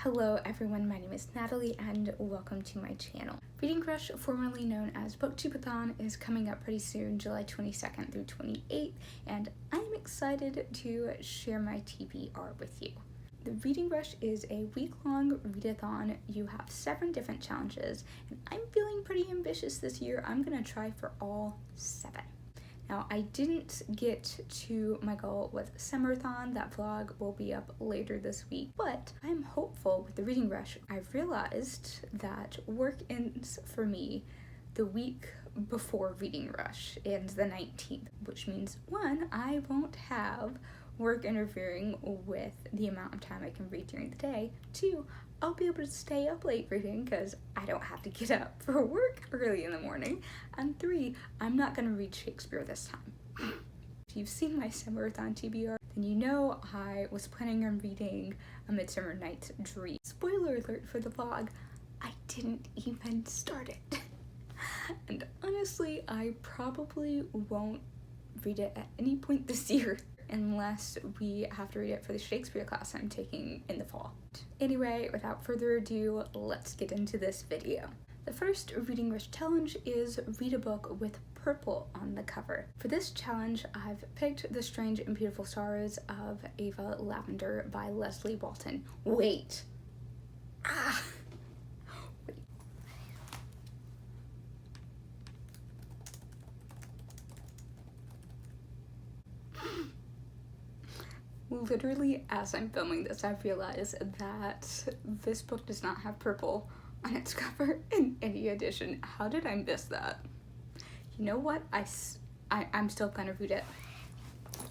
Hello everyone, my name is Natalie and welcome to my channel. Reading Rush, formerly known as BookTubeathon, is coming up pretty soon, July 22nd through 28th, and I'm excited to share my TBR with you. The Reading Rush is a week-long readathon. You have 7 different challenges, and I'm feeling pretty ambitious this year. I'm gonna try for all 7. Now, I didn't get to my goal with Summerathon. That vlog will be up later this week, but I'm hopeful with the Reading Rush. I've realized that work ends for me the week before Reading Rush, ends the 19th, which means 1, I won't have work interfering with the amount of time I can read during the day. 2, I'll be able to stay up late reading because I don't have to get up for work early in the morning. And 3, I'm not going to read Shakespeare this time. If you've seen my Summerathon TBR, then you know I was planning on reading A Midsummer Night's Dream. Spoiler alert for the vlog, I didn't even start it. And honestly, I probably won't read it at any point this year unless we have to read it for the Shakespeare class I'm taking in the fall. Anyway, without further ado, let's get into this video. The first Reading Rush challenge is read a book with purple on the cover. For this challenge, I've picked The Strange and Beautiful Sorrows of Ava Lavender by Leslie Walton. Wait. Literally, as I'm filming this, I've realized that this book does not have purple on its cover in any edition. How did I miss that? You know what? I'm still gonna read it.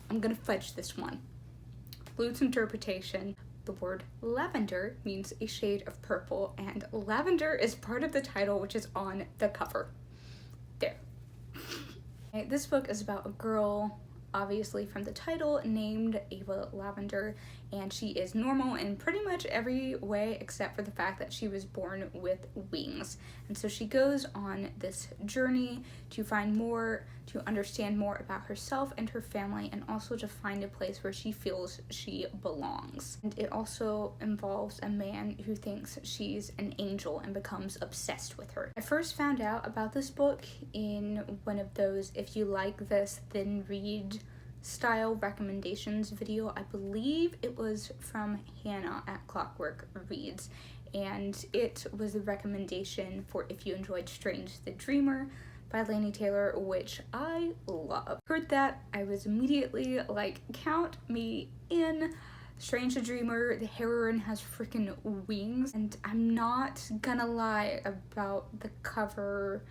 I'm gonna fudge this one. Loose interpretation. The word lavender means a shade of purple, and lavender is part of the title, which is on the cover. There. Okay, this book is about a girl, obviously from the title, named Ava Lavender, and she is normal in pretty much every way except for the fact that she was born with wings. And so she goes on this journey to find more, to understand more about herself and her family, and also to find a place where she feels she belongs. And it also involves a man who thinks she's an angel and becomes obsessed with her. I first found out about this book in one of those if you like this, then read style recommendations video. I believe it was from Hannah at Clockwork Reads, and it was the recommendation for if you enjoyed Strange the Dreamer by Laini Taylor, which I love. Heard that, I was immediately like, count me in. Strange the Dreamer, the heroine has freaking wings, and I'm not gonna lie about the cover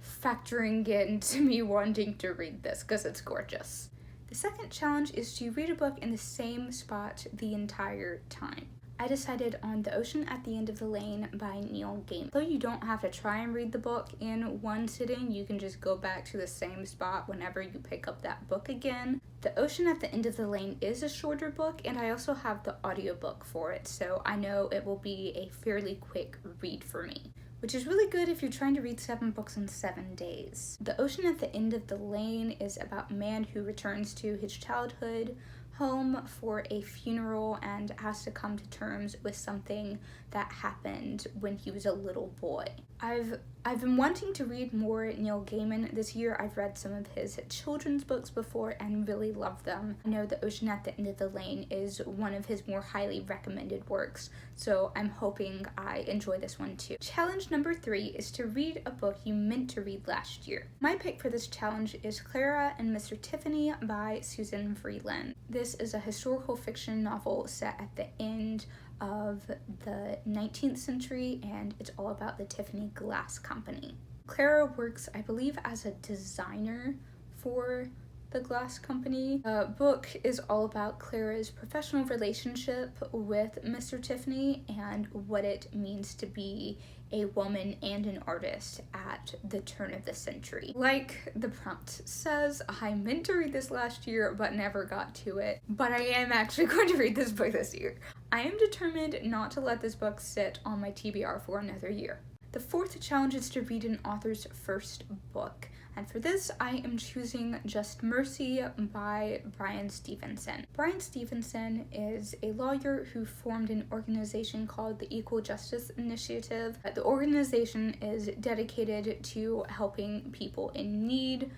factoring into me wanting to read this because it's gorgeous. The second challenge is to read a book in the same spot the entire time. I decided on The Ocean at the End of the Lane by Neil Gaiman. Though you don't have to try and read the book in one sitting, you can just go back to the same spot whenever you pick up that book again. The Ocean at the End of the Lane is a shorter book, and I also have the audiobook for it, so I know it will be a fairly quick read for me, which is really good if you're trying to read 7 books in 7 days. The Ocean at the End of the Lane is about a man who returns to his childhood home for a funeral and has to come to terms with something that happened when he was a little boy. I've been wanting to read more Neil Gaiman this year. I've read some of his children's books before and really love them. I know The Ocean at the End of the Lane is one of his more highly recommended works, so I'm hoping I enjoy this one too. Challenge number 3 is to read a book you meant to read last year. My pick for this challenge is Clara and Mr Tiffany by Susan Freeland. This is a historical fiction novel set at the end of the 19th century, and it's all about the Tiffany Glass Company. Clara works, I believe, as a designer for the glass company. The book is all about Clara's professional relationship with Mr. Tiffany and what it means to be a woman and an artist at the turn of the century. Like the prompt says, I meant to read this last year but never got to it, but I am actually going to read this book this year. I am determined not to let this book sit on my TBR for another year. The fourth challenge is to read an author's first book. And for this, I am choosing Just Mercy by Bryan Stevenson. Bryan Stevenson is a lawyer who formed an organization called the Equal Justice Initiative. The organization is dedicated to helping people in need,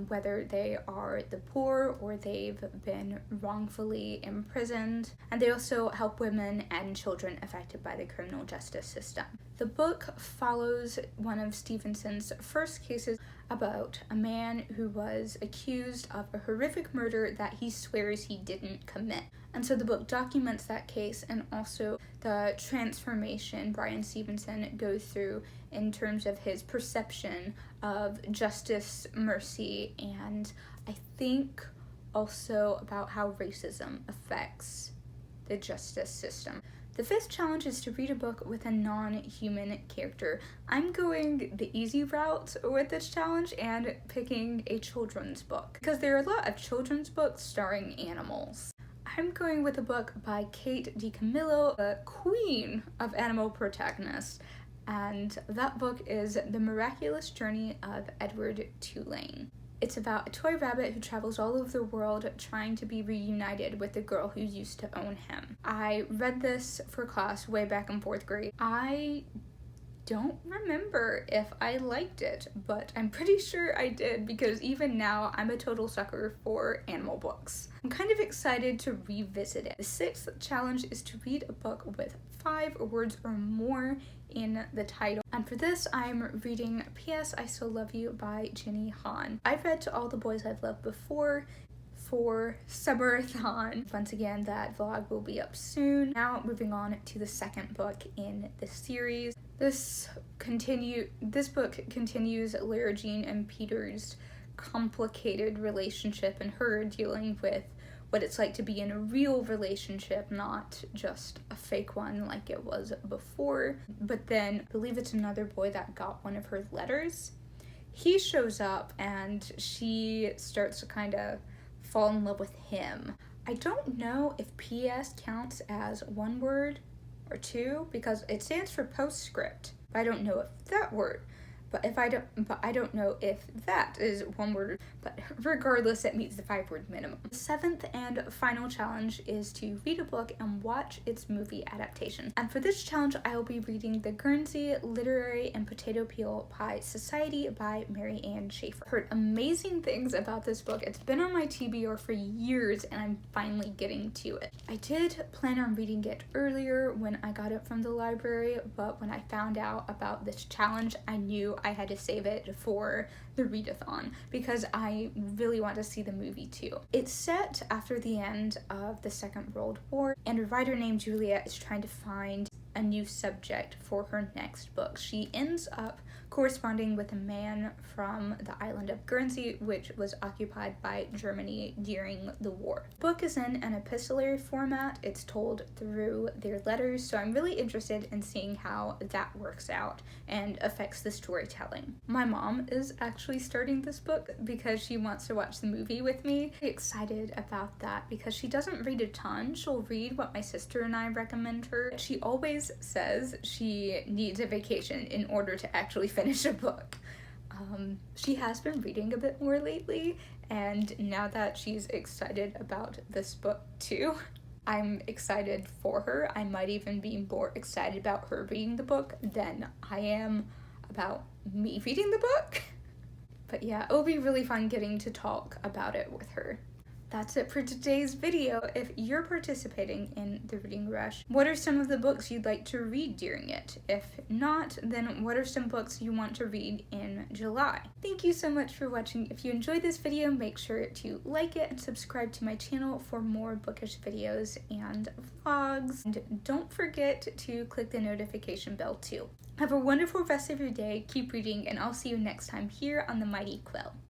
whether they are the poor or they've been wrongfully imprisoned. And they also help women and children affected by the criminal justice system. The book follows one of Stevenson's first cases about a man who was accused of a horrific murder that he swears he didn't commit. And so the book documents that case and also the transformation Bryan Stevenson goes through in terms of his perception of justice, mercy, and I think also about how racism affects the justice system. The fifth challenge is to read a book with a non-human character. I'm going the easy route with this challenge and picking a children's book, because there are a lot of children's books starring animals. I'm going with a book by Kate DiCamillo, the queen of animal protagonists, and that book is The Miraculous Journey of Edward Tulane. It's about a toy rabbit who travels all over the world trying to be reunited with the girl who used to own him. I read this for class way back in 4th grade. I don't remember if I liked it, but I'm pretty sure I did, because even now I'm a total sucker for animal books. I'm kind of excited to revisit it. The sixth challenge is to read a book with 5 words or more in the title. And for this, I'm reading P.S. I Still Love You by Jenny Han. I've read To All the Boys I've Loved Before for Summerathon. Once again, that vlog will be up soon. Now moving on to the second book in the series. This book continues Lara Jean and Peter's complicated relationship and her dealing with what it's like to be in a real relationship, not just a fake one like it was before. But then I believe it's another boy that got one of her letters. He shows up and she starts to kind of fall in love with him. I don't know if PS counts as 1 word or 2 because it stands for postscript. But I don't know if that word. But I don't know if that is 1 word, but regardless, it meets the 5-word minimum. The 7th and final challenge is to read a book and watch its movie adaptation. And for this challenge, I will be reading The Guernsey Literary and Potato Peel Pie Society by Mary Ann Schaefer. Heard amazing things about this book. It's been on my TBR for years and I'm finally getting to it. I did plan on reading it earlier when I got it from the library, but when I found out about this challenge, I knew I had to save it for the readathon because I really want to see the movie too. It's set after the end of the Second World War, and a writer named Juliet is trying to find a new subject for her next book. She ends up corresponding with a man from the island of Guernsey, which was occupied by Germany during the war. The book is in an epistolary format. It's told through their letters, so I'm really interested in seeing how that works out and affects the storytelling. My mom is actually starting this book because she wants to watch the movie with me. I'm excited about that because she doesn't read a ton. She'll read what my sister and I recommend her. She always says she needs a vacation in order to actually finish a book. She has been reading a bit more lately, and now that she's excited about this book too, I'm excited for her. I might even be more excited about her reading the book than I am about me reading the book. But yeah, it'll be really fun getting to talk about it with her. That's it for today's video. If you're participating in the reading rush, what are some of the books you'd like to read during it? If not, then what are some books you want to read in July? Thank you so much for watching. If you enjoyed this video, make sure to like it and subscribe to my channel for more bookish videos and vlogs. And don't forget to click the notification bell too. Have a wonderful rest of your day, keep reading, and I'll see you next time here on The Mighty Quill.